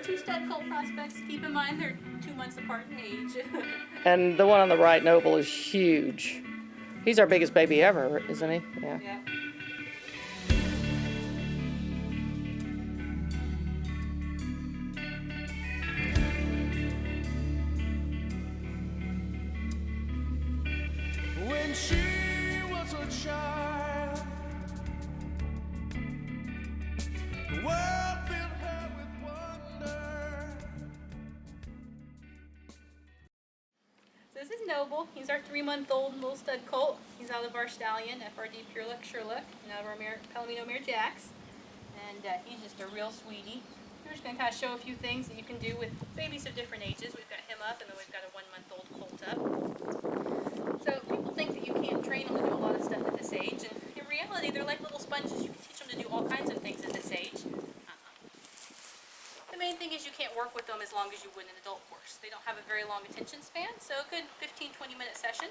two stud colt prospects. Keep in mind they're 2 months apart in age. And the one on the right, Noble, is huge. He's our biggest baby ever, isn't he? Yeah. Yeah. When she was a child, the world filled her with wonder. So this is Noble. He's our 3-month-old little stud colt. He's out of our stallion, FRD Pure Luck Sherlock, and out of our Palomino Mare Jacks. And he's just a real sweetie. We're just going to kind of show a few things that you can do with babies of different ages. We've got him up, and then we've got a 1-month-old colt up. So people think that you can't train them to do a lot of stuff at this age, and in reality they're like little sponges. You can teach them to do all kinds of things at this age. The main thing is you can't work with them as long as you would an adult horse. They don't have a very long attention span, so a good 15-20 minute session,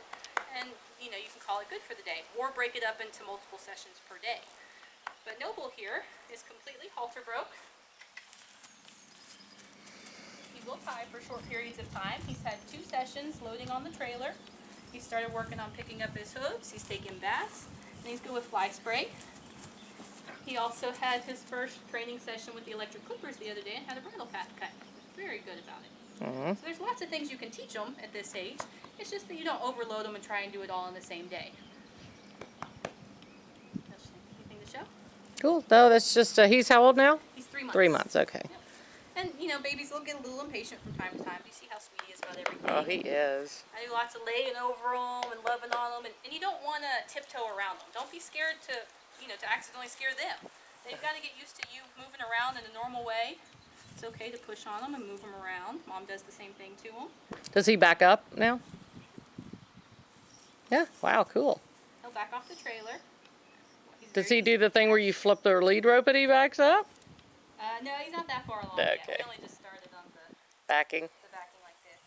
and you can call it good for the day, or break it up into multiple sessions per day. But Noble here is completely halter broke. He will tie for short periods of time. He's had 2 sessions loading on the trailer. He started working on picking up his hooves. He's taking baths, and he's good with fly spray. He also had his first training session with the electric clippers the other day and had a bridle path cut. He was very good about it. So there's lots of things you can teach them at this age. It's just that you don't overload them and try and do it all in the same day. Anything to show? Cool. No, that's just, he's how old now? He's 3 months. 3 months, okay. Yep. And, babies will get a little impatient from time to time. You see how sweet he is about everything. Oh, he is. I do lots of laying over them and loving on them. And you don't want to tiptoe around them. Don't be scared to accidentally scare them. They've got to get used to you moving around in a normal way. It's okay to push on them and move them around. Mom does the same thing to them. Does he back up now? Yeah. Wow, cool. He'll back off the trailer. Does he do the thing where you flip the lead rope and he backs up? No, he's not that far along yet. Okay. We only just started on the Backing. backing like this.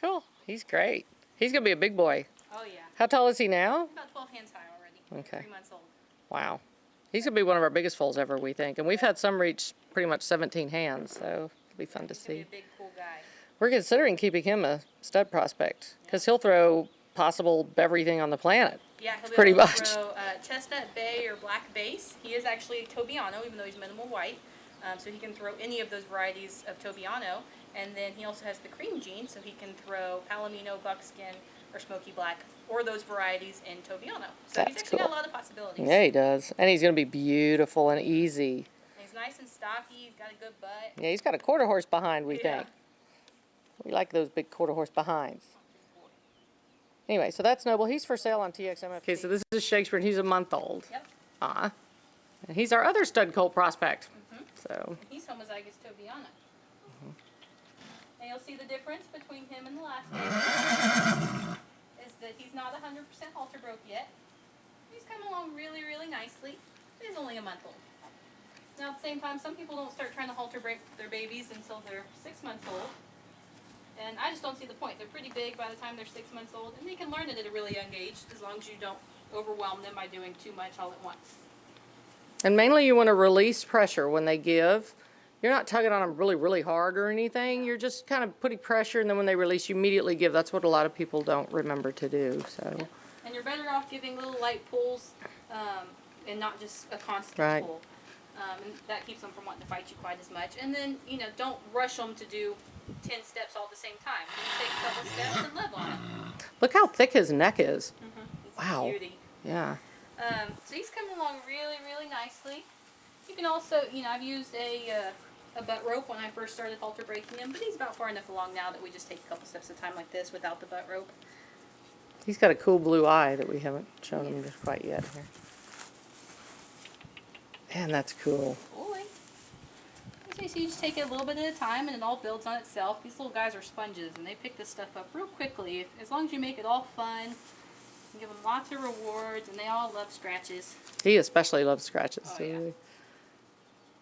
Cool. He's great. He's going to be a big boy. Oh, yeah. How tall is he now? About 12 hands high already. Okay. 3 months old. Wow. He's going to be one of our biggest foals ever, we think. And we've had some reach pretty much 17 hands, so it'll be fun to He's gonna see. be a big, cool guy. We're considering keeping him a stud prospect because he'll throw possible everything on the planet. Yeah, he'll be Pretty able to much. throw chestnut, bay, or black base. He is actually tobiano, even though he's minimal white. So he can throw any of those varieties of tobiano. And then he also has the cream gene, so he can throw palomino, buckskin, or smoky black, or those varieties in tobiano. So he's That's actually cool. got a lot of possibilities. Yeah, he does. And he's going to be beautiful and easy. And he's nice and stocky. He's got a good butt. Yeah, he's got a quarter horse behind, we Yeah. think. We like those big quarter horse behinds. Anyway, so that's Noble. He's for sale on TXMFT. Okay, so this is Shakespeare, and he's a month old. Yep. And he's our other stud colt prospect. So He's homozygous tobiano. And you'll see the difference between him and the last baby is that he's not 100% halter broke yet. He's coming along really, really nicely. He's only a month old. Now, at the same time, some people don't start trying to halter break their babies until they're 6 months old. And I just don't see the point. They're pretty big by the time they're 6 months old, and they can learn it at a really young age as long as you don't overwhelm them by doing too much all at once. And mainly you want to release pressure when they give. You're not tugging on them really, really hard or anything. You're just kind of putting pressure, and then when they release, you immediately give. That's what a lot of people don't remember to do. So. Yeah. And you're better off giving little light pulls and not just a constant Right. pull. And that keeps them from wanting to fight you quite as much. And then, don't rush them to do 10 steps all at the same time. You take a couple steps and live on it. Look how thick his neck is. It's Wow. a beauty. Yeah. So he's coming along really, really nicely. You can also, I've used a butt rope when I first started halter breaking him, but he's about far enough along now that we just take a couple steps at a time like this without the butt rope. He's got a cool blue eye that we haven't shown him just quite yet here. Man, that's cool. Boy. So you just take it a little bit at a time and it all builds on itself. These little guys are sponges and they pick this stuff up real quickly. As long as you make it all fun, you give them lots of rewards, and they all love scratches. He especially loves scratches. Oh, so yeah.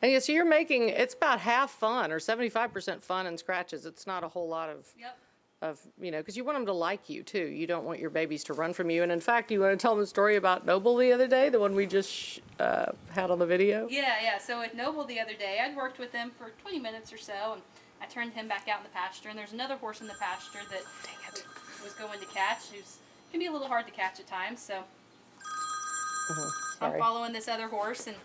And yeah, so you're making, it's about half fun or 75% fun and scratches. It's not a whole lot of Yep. because you want them to like you too. You don't want your babies to run from you. And in fact, you want to tell them a story about Noble the other day, the one we just had on the video? Yeah. So with Noble the other day, I'd worked with him for 20 minutes or so, and I turned him back out in the pasture. And there's another horse in the pasture that was going to catch, who's can be a little hard to catch at times. So I'm following this other horse, and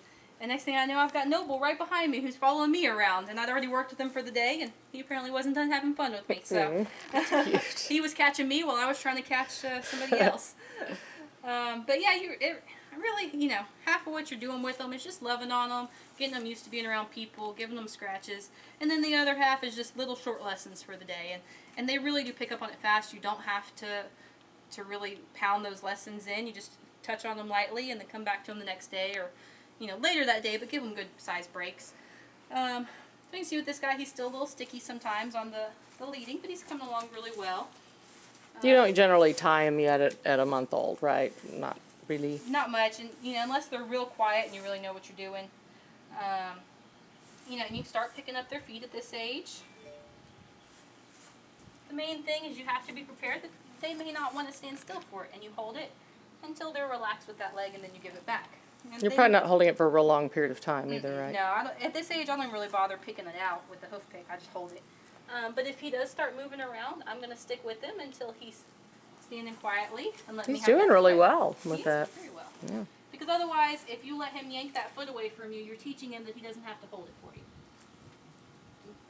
next thing I know, I've got Noble right behind me who's following me around. And I'd already worked with him for the day, and he apparently wasn't done having fun with me. So he was catching me while I was trying to catch somebody else. But yeah, really, half of what you're doing with them is just loving on them, getting them used to being around people, giving them scratches. And then the other half is just little short lessons for the day. And they really do pick up on it fast. You don't have to really pound those lessons in. You just touch on them lightly and then come back to them the next day or later that day, but give them good size breaks. So you can see with this guy, he's still a little sticky sometimes on the leading, but he's coming along really well. You don't generally tie him yet at a month old, right? Not really. Not much, and unless they're real quiet and you really know what you're doing. And you start picking up their feet at this age. The main thing is you have to be prepared that they may not want to stand still for it, and you hold it until they're relaxed with that leg, and then you give it back. And You're probably not holding it for a real long period of time either, right? No, at this age, I don't really bother picking it out with the hoof pick. I just hold it. But if he does start moving around, I'm going to stick with him until he's standing quietly and let me have He's doing that really play. well with He that. is very well. Yeah. Because otherwise, if you let him yank that foot away from you, you're teaching him that he doesn't have to hold it for you.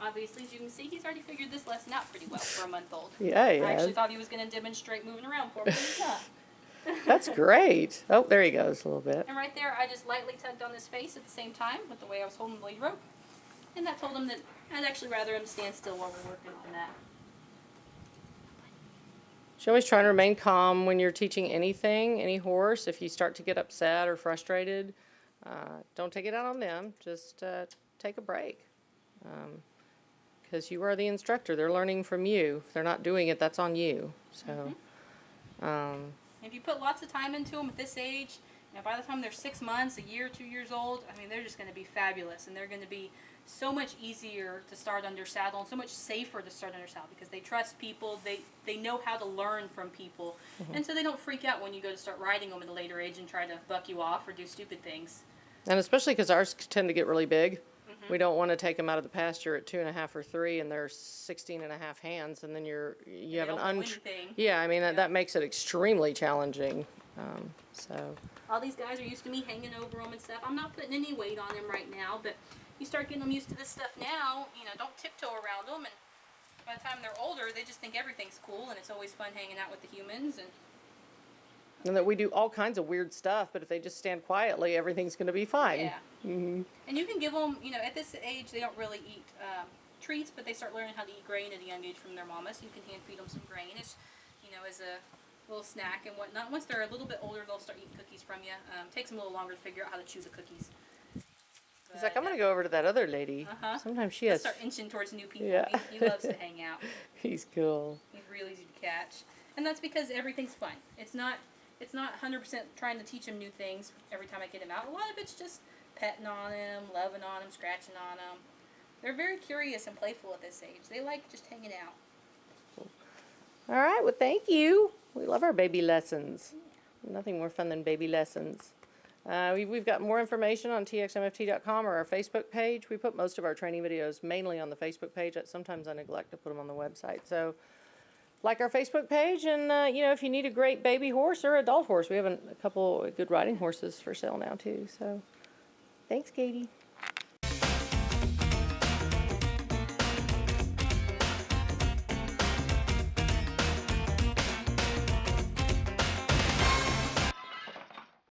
Obviously, as you can see, he's already figured this lesson out pretty well for a month old. Yeah, I actually thought he was going to demonstrate moving around for me, but he's not. That's great. Oh, there he goes a little bit. And right there, I just lightly tugged on his face at the same time with the way I was holding the lead rope. And that told him that I'd actually rather him stand still while we're working on that. Should always try to remain calm when you're teaching anything, any horse. If you start to get upset or frustrated, don't take it out on them. Just take a break. Because you are the instructor. They're learning from you. If they're not doing it, that's on you. So, If you put lots of time into them at this age, by the time they're 6 months, a year, 2 years old, they're just going to be fabulous. And they're going to be so much easier to start under saddle and so much safer to start under saddle because they trust people. They know how to learn from people. And so they don't freak out when you go to start riding them at a later age and try to buck you off or do stupid things. and especially because ours tend to get really big. We don't want to take them out of the pasture at 2.5 or 3, and they're 16.5 hands, and then you have an that makes it extremely challenging. So all these guys are used to me hanging over them and stuff. I'm not putting any weight on them right now, but you start getting them used to this stuff now. Don't tiptoe around them, and by the time they're older, they just think everything's cool, and it's always fun hanging out with the humans. and that we do all kinds of weird stuff, but if they just stand quietly, everything's going to be fine. Yeah. And you can give them, at this age, they don't really eat treats, but they start learning how to eat grain at a young age from their mama, so you can hand feed them some grain as a little snack and whatnot. Once they're a little bit older, they'll start eating cookies from you. Takes them a little longer to figure out how to chew the cookies. He's like, I'm going to go over to that other lady. Sometimes she has... Start inching towards new people. Yeah. He loves to hang out. He's cool. He's real easy to catch. And that's because everything's fun. It's not 100% trying to teach him new things every time I get him out. A lot of it's just petting on him, loving on him, scratching on him. They're very curious and playful at this age. They like just hanging out. All right, well, thank you. We love our baby lessons. Nothing more fun than baby lessons. We've got more information on txmft.com or our Facebook page. We put most of our training videos mainly on the Facebook page. Sometimes I neglect to put them on the website. So like our Facebook page, and if you need a great baby horse or adult horse, we have a couple good riding horses for sale now too. So thanks, Katie.